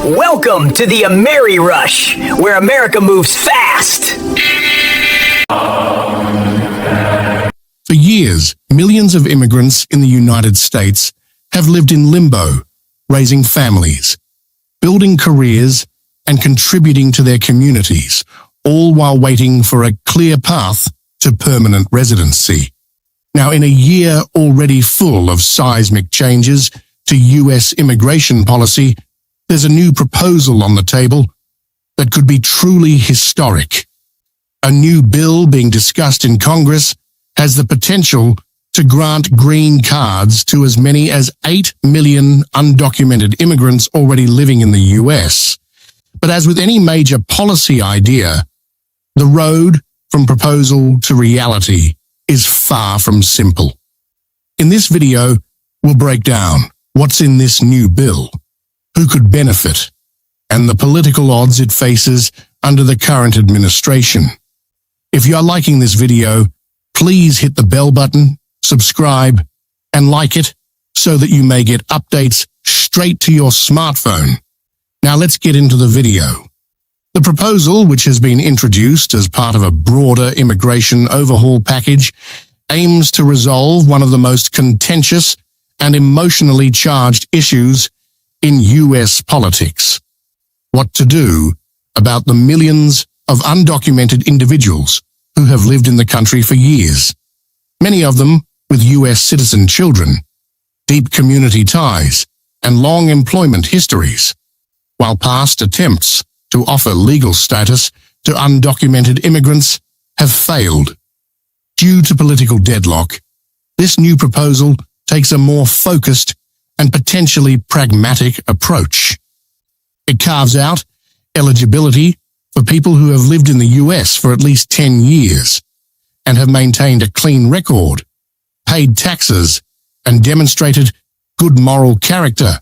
Welcome to the Ameri Rush, where America moves fast. For years, millions of immigrants in the United States have lived in limbo, raising families, building careers, and contributing to their communities, all while waiting for a clear path to permanent residency. Now, in a year already full of seismic changes to U.S. immigration policy, there's a new proposal on the table that could be truly historic. A new bill being discussed in Congress has the potential to grant green cards to as many as 8 million undocumented immigrants already living in the U.S. But as with any major policy idea, the road from proposal to reality is far from simple. In this video, we'll break down what's in this new bill, who could benefit, and the political odds it faces under the current administration. If you're liking this video, please hit the bell button, subscribe, and like it so that you may get updates straight to your smartphone. Now let's get into the video. The proposal, which has been introduced as part of a broader immigration overhaul package, aims to resolve one of the most contentious and emotionally charged issues in U.S. politics: what to do about the millions of undocumented individuals who have lived in the country for years, many of them with U.S. citizen children, deep community ties, and long employment histories, while past attempts to offer legal status to undocumented immigrants have failed. Due to political deadlock, this new proposal takes a more focused and potentially pragmatic approach. It carves out eligibility for people who have lived in the U.S. for at least 10 years and have maintained a clean record, paid taxes, and demonstrated good moral character.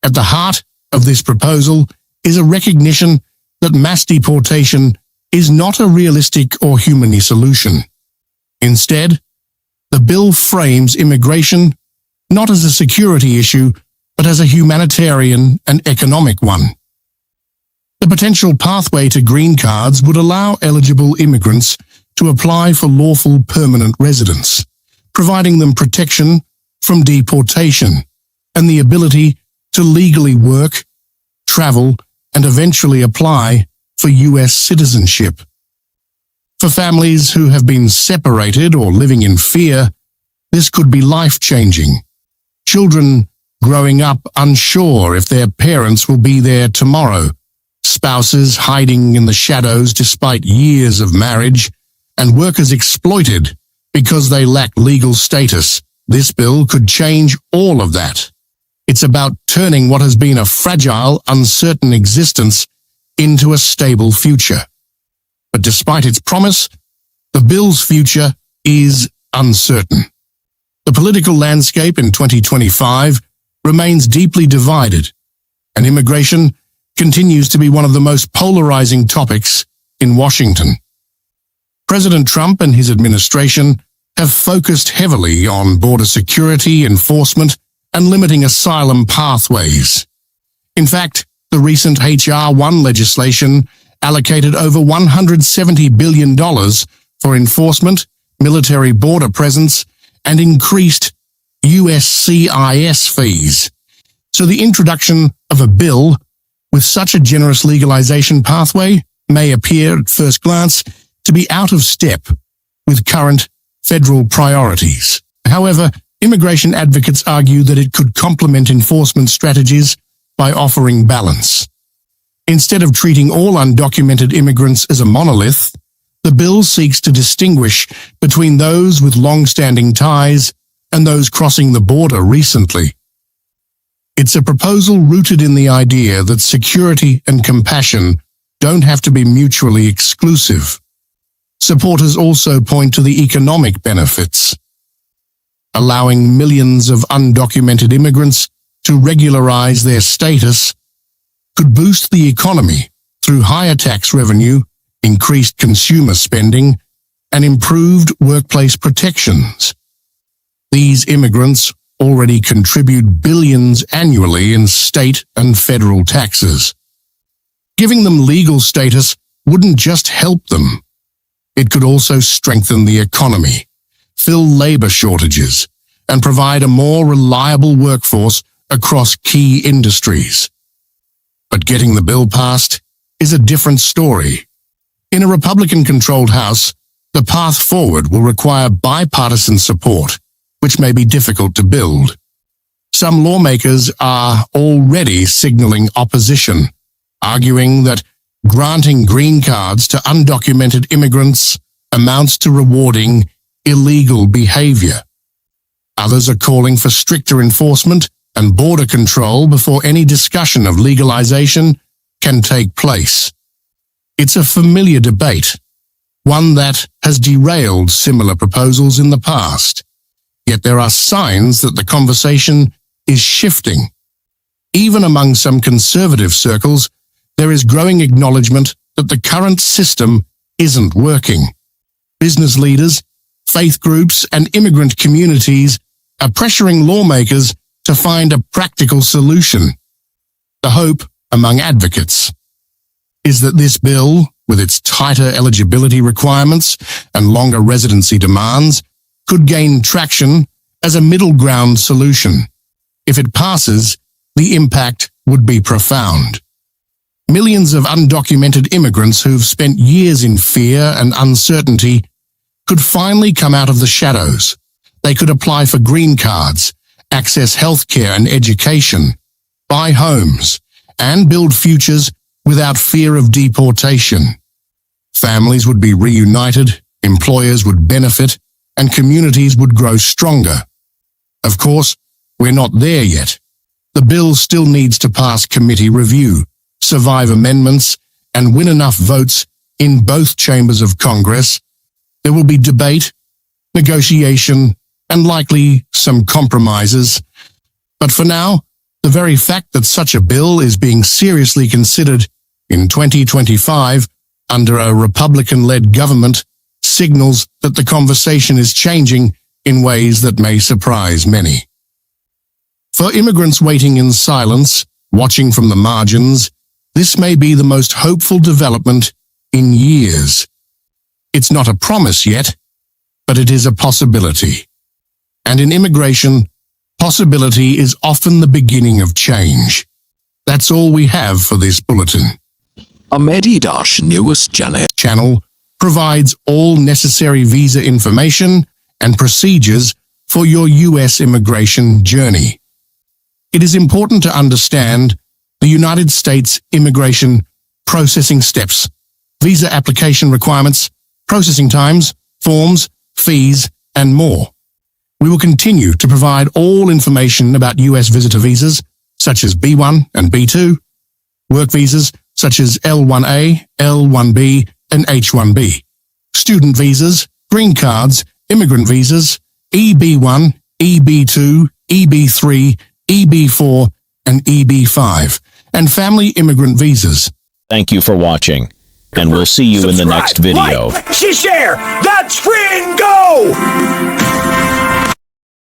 At the heart of this proposal is a recognition that mass deportation is not a realistic or human solution. Instead, the bill frames immigration not as a security issue, but as a humanitarian and economic one. The potential pathway to green cards would allow eligible immigrants to apply for lawful permanent residence, providing them protection from deportation and the ability to legally work, travel, and eventually apply for U.S. citizenship. For families who have been separated or living in fear, this could be life-changing. Children growing up unsure if their parents will be there tomorrow, spouses hiding in the shadows despite years of marriage, and workers exploited because they lack legal status. This bill could change all of that. It's about turning what has been a fragile, uncertain existence into a stable future. But despite its promise, the bill's future is uncertain. The political landscape in 2025 remains deeply divided, and immigration continues to be one of the most polarizing topics in Washington. President Trump and his administration have focused heavily on border security, enforcement, and limiting asylum pathways. In fact, the recent H.R. 1 legislation allocated over $170 billion for enforcement, military border presence, and increased USCIS fees. So the introduction of a bill with such a generous legalization pathway may appear at first glance to be out of step with current federal priorities. However, immigration advocates argue that it could complement enforcement strategies by offering balance. Instead of treating all undocumented immigrants as a monolith, the bill seeks to distinguish between those with long-standing ties and those crossing the border recently. It's a proposal rooted in the idea that security and compassion don't have to be mutually exclusive. Supporters also point to the economic benefits. Allowing millions of undocumented immigrants to regularize their status could boost the economy through higher tax revenue, increased consumer spending, and improved workplace protections. These immigrants already contribute billions annually in state and federal taxes. Giving them legal status wouldn't just help them. It could also strengthen the economy, fill labor shortages, and provide a more reliable workforce across key industries. But getting the bill passed is a different story. In a Republican-controlled House, the path forward will require bipartisan support, which may be difficult to build. Some lawmakers are already signaling opposition, arguing that granting green cards to undocumented immigrants amounts to rewarding illegal behavior. Others are calling for stricter enforcement and border control before any discussion of legalization can take place. It's a familiar debate, one that has derailed similar proposals in the past. Yet there are signs that the conversation is shifting. Even among some conservative circles, there is growing acknowledgement that the current system isn't working. Business leaders, faith groups, and immigrant communities are pressuring lawmakers to find a practical solution. The hope among advocates is that this bill, with its tighter eligibility requirements and longer residency demands, could gain traction as a middle ground solution. If it passes, the impact would be profound. Millions of undocumented immigrants who've spent years in fear and uncertainty could finally come out of the shadows. They could apply for green cards, access healthcare and education, buy homes, and build futures without fear of deportation. Families would be reunited, employers would benefit, and communities would grow stronger. Of course, we're not there yet. The bill still needs to pass committee review, survive amendments, and win enough votes in both chambers of Congress. There will be debate, negotiation, and likely some compromises. But for now, the very fact that such a bill is being seriously considered in 2025 under a Republican-led government signals that the conversation is changing in ways that may surprise many. For immigrants waiting in silence, watching from the margins, this may be the most hopeful development in years. It's not a promise yet, but it is a possibility. And in immigration, possibility is often the beginning of change. That's all we have for this bulletin. Amedi News Channel provides all necessary visa information and procedures for your U.S. immigration journey. It is important to understand the United States immigration processing steps, visa application requirements, processing times, forms, fees, and more. We will continue to provide all information about U.S. visitor visas, such as B1 and B2, work visas, such as L1A, L1B, and H1B, student visas, green cards, immigrant visas, EB1, EB2, EB3, EB4, and EB5, and family immigrant visas. Thank you for watching, and we'll see you in the next video. Like, share, that's free and go!